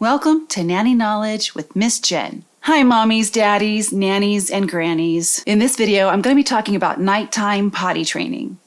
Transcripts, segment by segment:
Welcome to Nanny Knowledge with Miss Jen. Hi mommies, daddies, nannies, and grannies. In this video, I'm going to be talking about nighttime potty training.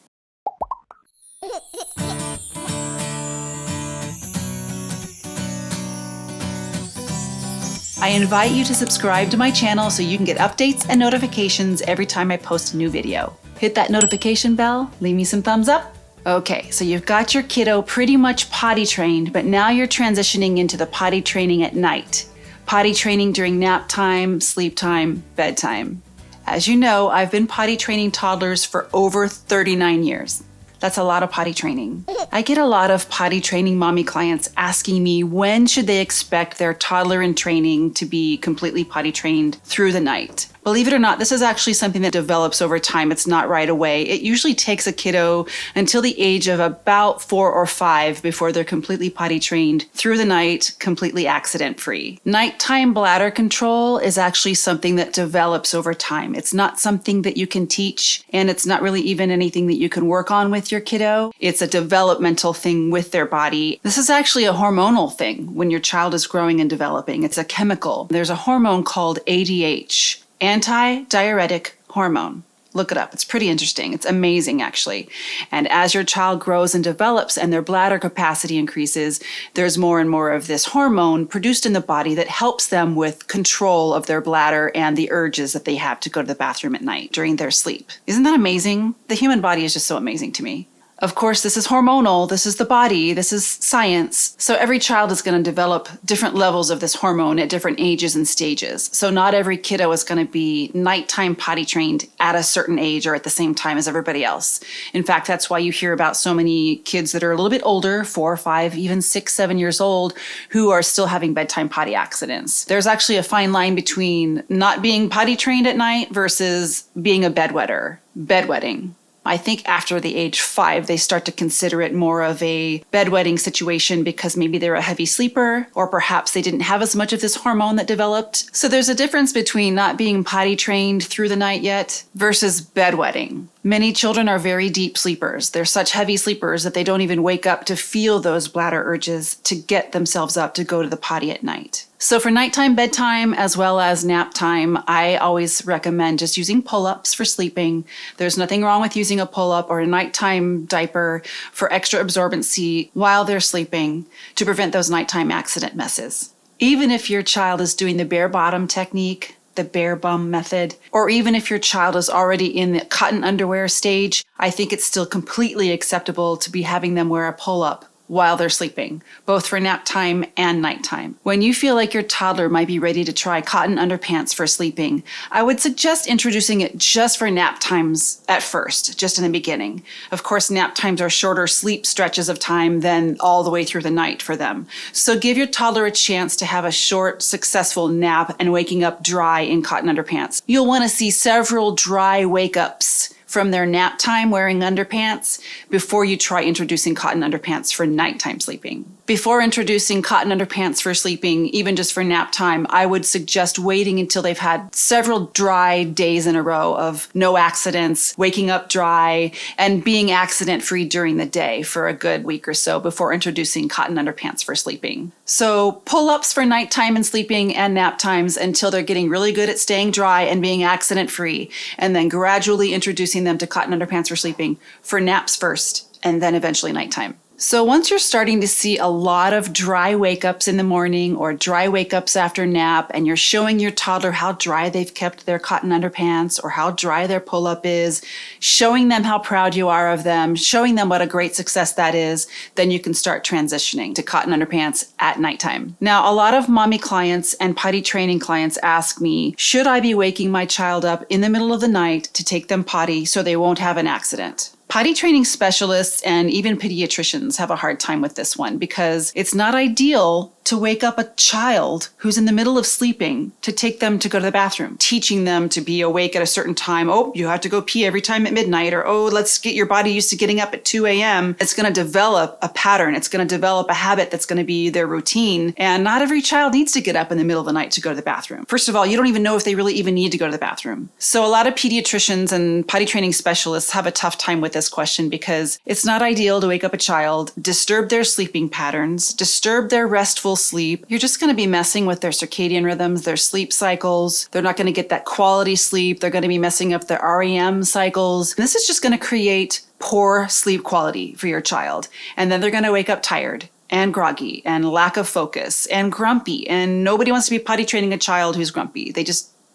I invite you to subscribe to my channel so you can get updates and notifications every time I post a new video. Hit that notification bell, leave me some thumbs up. Okay, so you've got your kiddo pretty much potty trained, but now you're transitioning into the potty training at night. Potty training during nap time, sleep time, bedtime. As you know, I've been potty training toddlers for over 39 years. That's a lot of potty training. I get a lot of potty training mommy clients asking me when should they expect their toddler in training to be completely potty trained through the night. Believe it or not, this is actually something that develops over time. It's not right away. It usually takes a kiddo until the age of about 4 or 5 before they're completely potty trained through the night, completely accident-free. Nighttime bladder control is actually something that develops over time. It's not something that you can teach, and it's not really even anything that you can work on with your kiddo. It's a developmental thing with their body. This is actually a hormonal thing when your child is growing and developing. It's a chemical. There's a hormone called ADH. Anti-diuretic Hormone. Look it up. It's pretty interesting. It's amazing, actually. And as your child grows and develops and their bladder capacity increases, there's more and more of this hormone produced in the body that helps them with control of their bladder and the urges that they have to go to the bathroom at night during their sleep. Isn't that amazing? The human body is just so amazing to me. Of course, this is hormonal, this is the body, this is science. So every child is going to develop different levels of this hormone at different ages and stages. So not every kiddo is going to be nighttime potty trained at a certain age or at the same time as everybody else. In fact, that's why you hear about so many kids that are a little bit older, 4, 5, even 6, 7 years old, who are still having bedtime potty accidents. There's actually a fine line between not being potty trained at night versus being a bedwetter, bedwetting. I think after the age 5, they start to consider it more of a bedwetting situation because maybe they're a heavy sleeper, or perhaps they didn't have as much of this hormone that developed. So there's a difference between not being potty trained through the night yet versus bedwetting. Many children are very deep sleepers. They're such heavy sleepers that they don't even wake up to feel those bladder urges to get themselves up to go to the potty at night. So for nighttime bedtime as well as nap time, I always recommend just using pull-ups for sleeping. There's nothing wrong with using a pull-up or a nighttime diaper for extra absorbency while they're sleeping to prevent those nighttime accident messes. Even if your child is doing the bare bottom technique, the bare bum method, or even if your child is already in the cotton underwear stage, I think it's still completely acceptable to be having them wear a pull-up while they're sleeping, both for nap time and nighttime. When you feel like your toddler might be ready to try cotton underpants for sleeping, I would suggest introducing it just for nap times at first, just in the beginning. Of course, nap times are shorter sleep stretches of time than all the way through the night for them. So give your toddler a chance to have a short, successful nap and waking up dry in cotton underpants. You'll want to see several dry wake-ups from their nap time wearing underpants before you try introducing cotton underpants for nighttime sleeping. Before introducing cotton underpants for sleeping, even just for nap time, I would suggest waiting until they've had several dry days in a row of no accidents, waking up dry, and being accident-free during the day for a good week or so before introducing cotton underpants for sleeping. So pull-ups for nighttime and sleeping and nap times until they're getting really good at staying dry and being accident-free, and then gradually introducing them to cotton underpants for sleeping for naps first, and then eventually nighttime. So once you're starting to see a lot of dry wake-ups in the morning or dry wake-ups after nap, and you're showing your toddler how dry they've kept their cotton underpants or how dry their pull-up is, showing them how proud you are of them, showing them what a great success that is, then you can start transitioning to cotton underpants at nighttime. Now, a lot of mommy clients and potty training clients ask me, should I be waking my child up in the middle of the night to take them potty so they won't have an accident? Potty training specialists and even pediatricians have a hard time with this one because it's not ideal to wake up a child who's in the middle of sleeping to take them to go to the bathroom, teaching them to be awake at a certain time. Oh, you have to go pee every time at midnight, or oh, let's get your body used to getting up at 2 a.m. It's going to develop a pattern. It's going to develop a habit that's going to be their routine. And not every child needs to get up in the middle of the night to go to the bathroom. First of all, you don't even know if they really even need to go to the bathroom. So a lot of pediatricians and potty training specialists have a tough time with this question because it's not ideal to wake up a child, disturb their sleeping patterns, disturb their restful sleep, you're just going to be messing with their circadian rhythms, their sleep cycles. They're not going to get that quality sleep. They're going to be messing up their REM cycles. And this is just going to create poor sleep quality for your child. And then they're going to wake up tired and groggy and lack of focus and grumpy. And nobody wants to be potty training a child who's grumpy.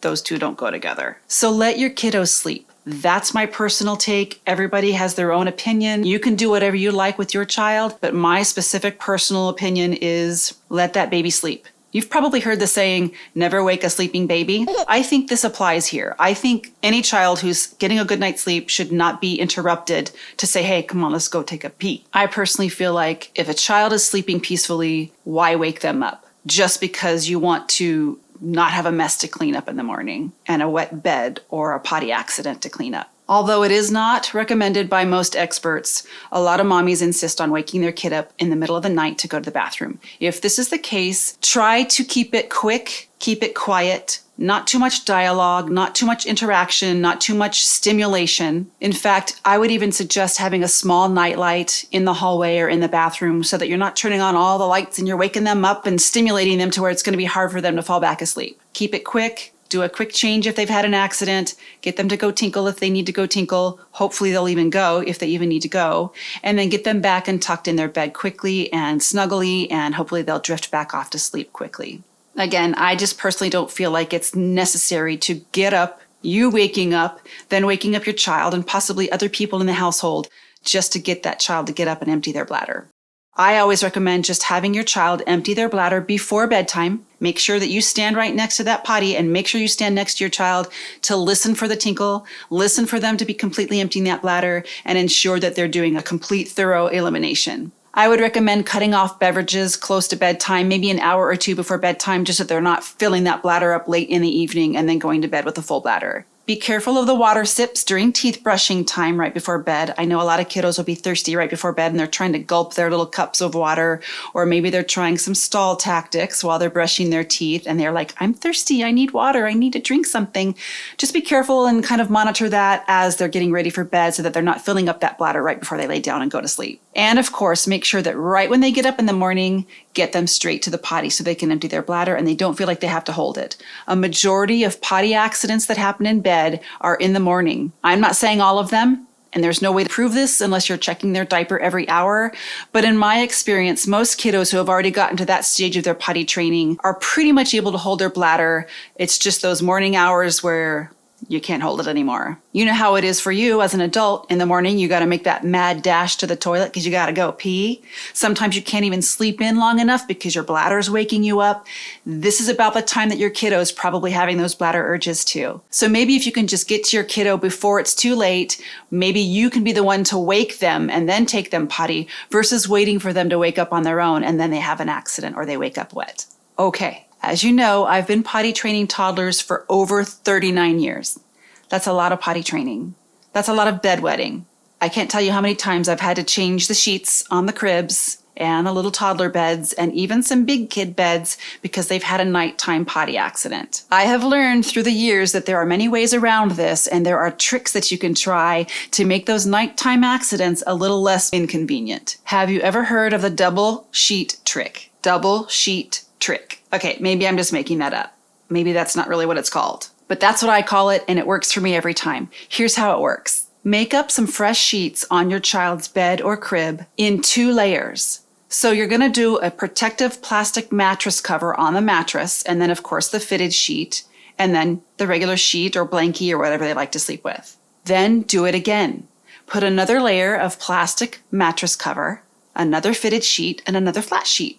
Those two don't go together. So let your kiddos sleep. That's my personal take. Everybody has their own opinion. You can do whatever you like with your child, but my specific personal opinion is let that baby sleep. You've probably heard the saying, never wake a sleeping baby. I think this applies here. I think any child who's getting a good night's sleep should not be interrupted to say, hey, come on, let's go take a pee. I personally feel like if a child is sleeping peacefully, why wake them up? Just because you want to not have a mess to clean up in the morning and a wet bed or a potty accident to clean up. Although it is not recommended by most experts, a lot of mommies insist on waking their kid up in the middle of the night to go to the bathroom. If this is the case, try to keep it quick, keep it quiet, not too much dialogue, not too much interaction, not too much stimulation. In fact, I would even suggest having a small nightlight in the hallway or in the bathroom so that you're not turning on all the lights and you're waking them up and stimulating them to where it's going to be hard for them to fall back asleep. Keep it quick. Do a quick change if they've had an accident. Get them to go tinkle if they need to go tinkle. Hopefully they'll even go if they even need to go. And then get them back and tucked in their bed quickly and snuggly, and hopefully they'll drift back off to sleep quickly. Again, I just personally don't feel like it's necessary to get up, you waking up, then waking up your child and possibly other people in the household just to get that child to get up and empty their bladder. I always recommend just having your child empty their bladder before bedtime. Make sure that you stand right next to that potty and make sure you stand next to your child to listen for the tinkle, listen for them to be completely emptying that bladder, and ensure that they're doing a complete, thorough elimination. I would recommend cutting off beverages close to bedtime, maybe an hour or two before bedtime, just so they're not filling that bladder up late in the evening and then going to bed with a full bladder. Be careful of the water sips during teeth brushing time right before bed. I know a lot of kiddos will be thirsty right before bed and they're trying to gulp their little cups of water, or maybe they're trying some stall tactics while they're brushing their teeth and they're like, I'm thirsty, I need water, I need to drink something. Just be careful and kind of monitor that as they're getting ready for bed so that they're not filling up that bladder right before they lay down and go to sleep. And of course, make sure that right when they get up in the morning, get them straight to the potty so they can empty their bladder and they don't feel like they have to hold it. A majority of potty accidents that happen in bed are in the morning. I'm not saying all of them, and there's no way to prove this unless you're checking their diaper every hour. But in my experience, most kiddos who have already gotten to that stage of their potty training are pretty much able to hold their bladder. It's just those morning hours where you can't hold it anymore. You know how it is for you as an adult. In the morning, you got to make that mad dash to the toilet because you got to go pee. Sometimes you can't even sleep in long enough because your bladder is waking you up. This is about the time that your kiddo is probably having those bladder urges too. So maybe if you can just get to your kiddo before it's too late, maybe you can be the one to wake them and then take them potty versus waiting for them to wake up on their own and then they have an accident or they wake up wet. Okay. As you know, I've been potty training toddlers for over 39 years. That's a lot of potty training. That's a lot of bedwetting. I can't tell you how many times I've had to change the sheets on the cribs and the little toddler beds and even some big kid beds because they've had a nighttime potty accident. I have learned through the years that there are many ways around this and there are tricks that you can try to make those nighttime accidents a little less inconvenient. Have you ever heard of the double sheet trick? Double sheet trick. Okay, maybe I'm just making that up. Maybe that's not really what it's called. But that's what I call it, and it works for me every time. Here's how it works. Make up some fresh sheets on your child's bed or crib in 2 layers. So you're going to do a protective plastic mattress cover on the mattress, and then of course the fitted sheet, and then the regular sheet or blankie or whatever they like to sleep with. Then do it again. Put another layer of plastic mattress cover, another fitted sheet, and another flat sheet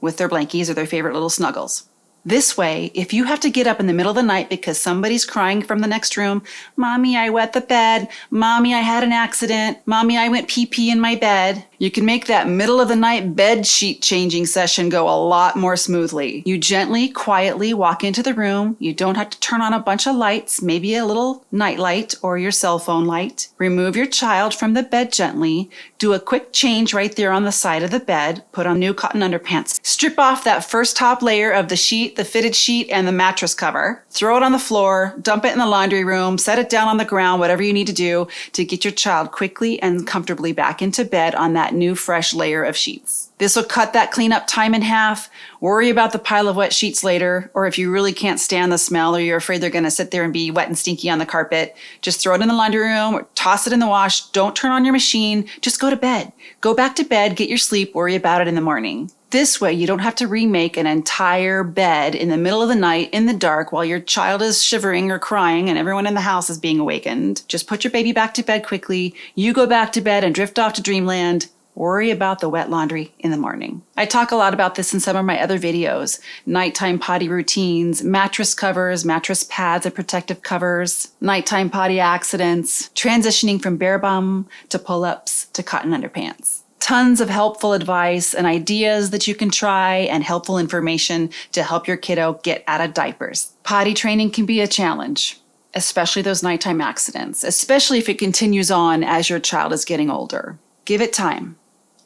with their blankies or their favorite little snuggles. This way, if you have to get up in the middle of the night because somebody's crying from the next room, Mommy, I wet the bed. Mommy, I had an accident. Mommy, I went pee-pee in my bed. You can make that middle of the night bed sheet changing session go a lot more smoothly. You gently, quietly walk into the room. You don't have to turn on a bunch of lights, maybe a little night light or your cell phone light. Remove your child from the bed gently. Do a quick change right there on the side of the bed. Put on new cotton underpants. Strip off that first top layer of the sheet, the fitted sheet, and the mattress cover. Throw it on the floor, dump it in the laundry room, set it down on the ground, whatever you need to do to get your child quickly and comfortably back into bed on that that new fresh layer of sheets. This will cut that cleanup time in half. Worry about the pile of wet sheets later, or if you really can't stand the smell or you're afraid they're going to sit there and be wet and stinky on the carpet, just throw it in the laundry room or toss it in the wash. Don't turn on your machine. Just go to bed. Go back to bed, get your sleep, worry about it in the morning. This way, you don't have to remake an entire bed in the middle of the night in the dark while your child is shivering or crying and everyone in the house is being awakened. Just put your baby back to bed quickly. You go back to bed and drift off to dreamland. Worry about the wet laundry in the morning. I talk a lot about this in some of my other videos. Nighttime potty routines, mattress covers, mattress pads and protective covers, nighttime potty accidents, transitioning from bare bum to pull-ups to cotton underpants. Tons of helpful advice and ideas that you can try and helpful information to help your kiddo get out of diapers. Potty training can be a challenge, especially those nighttime accidents, especially if it continues on as your child is getting older. Give it time.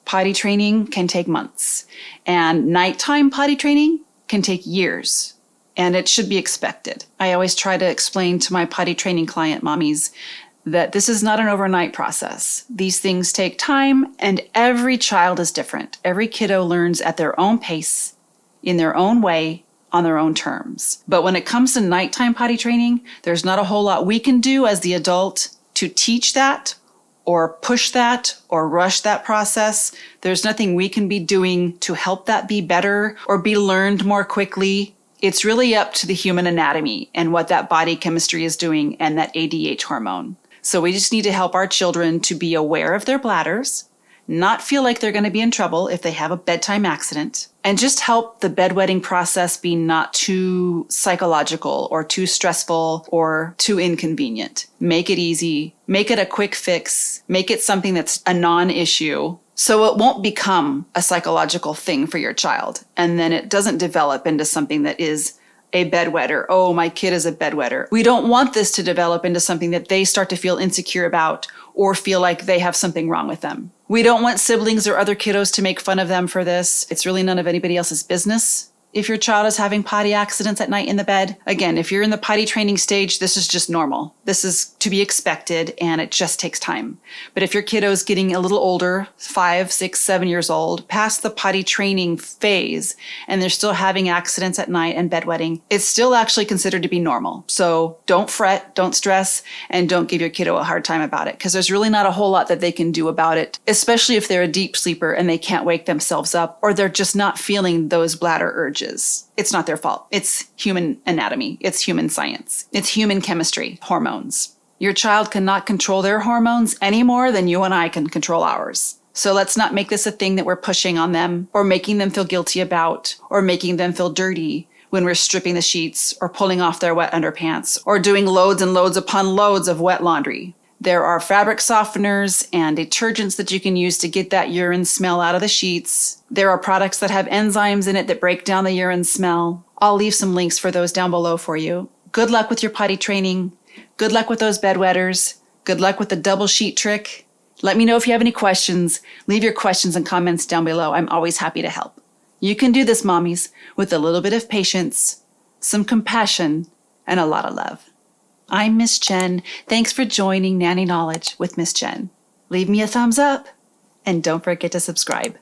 Potty training can take months, and nighttime potty training can take years, and it should be expected. I always try to explain to my potty training client mommies that this is not an overnight process. These things take time, and every child is different. Every kiddo learns at their own pace, in their own way, on their own terms. But when it comes to nighttime potty training, there's not a whole lot we can do as the adult to teach that, or push that, or rush that process. There's nothing we can be doing to help that be better or be learned more quickly. It's really up to the human anatomy and what that body chemistry is doing and that ADH hormone. So we just need to help our children to be aware of their bladders, not feel like they're going to be in trouble if they have a bedtime accident, and just help the bedwetting process be not too psychological or too stressful or too inconvenient. Make it easy, make it a quick fix, make it something that's a non-issue so it won't become a psychological thing for your child. And then it doesn't develop into something that is a bedwetter. Oh, my kid is a bedwetter. We don't want this to develop into something that they start to feel insecure about or feel like they have something wrong with them. We don't want siblings or other kiddos to make fun of them for this. It's really none of anybody else's business. If your child is having potty accidents at night in the bed, again, if you're in the potty training stage, this is just normal. This is to be expected, and it just takes time. But if your kiddo is getting a little older, 5, 6, 7 years old, past the potty training phase, and they're still having accidents at night and bedwetting, it's still actually considered to be normal. So don't fret, don't stress, and don't give your kiddo a hard time about it, because there's really not a whole lot that they can do about it, especially if they're a deep sleeper and they can't wake themselves up, or they're just not feeling those bladder urges. It's not their fault. It's human anatomy. It's human science. It's human chemistry, hormones. Your child cannot control their hormones any more than you and I can control ours. So let's not make this a thing that we're pushing on them or making them feel guilty about or making them feel dirty when we're stripping the sheets or pulling off their wet underpants or doing loads and loads upon loads of wet laundry. There are fabric softeners and detergents that you can use to get that urine smell out of the sheets. There are products that have enzymes in it that break down the urine smell. I'll leave some links for those down below for you. Good luck with your potty training. Good luck with those bedwetters. Good luck with the double sheet trick. Let me know if you have any questions. Leave your questions and comments down below. I'm always happy to help. You can do this, mommies, with a little bit of patience, some compassion, and a lot of love. I'm Miss Jen. Thanks for joining Nanny Knowledge with Miss Jen. Leave me a thumbs up and don't forget to subscribe.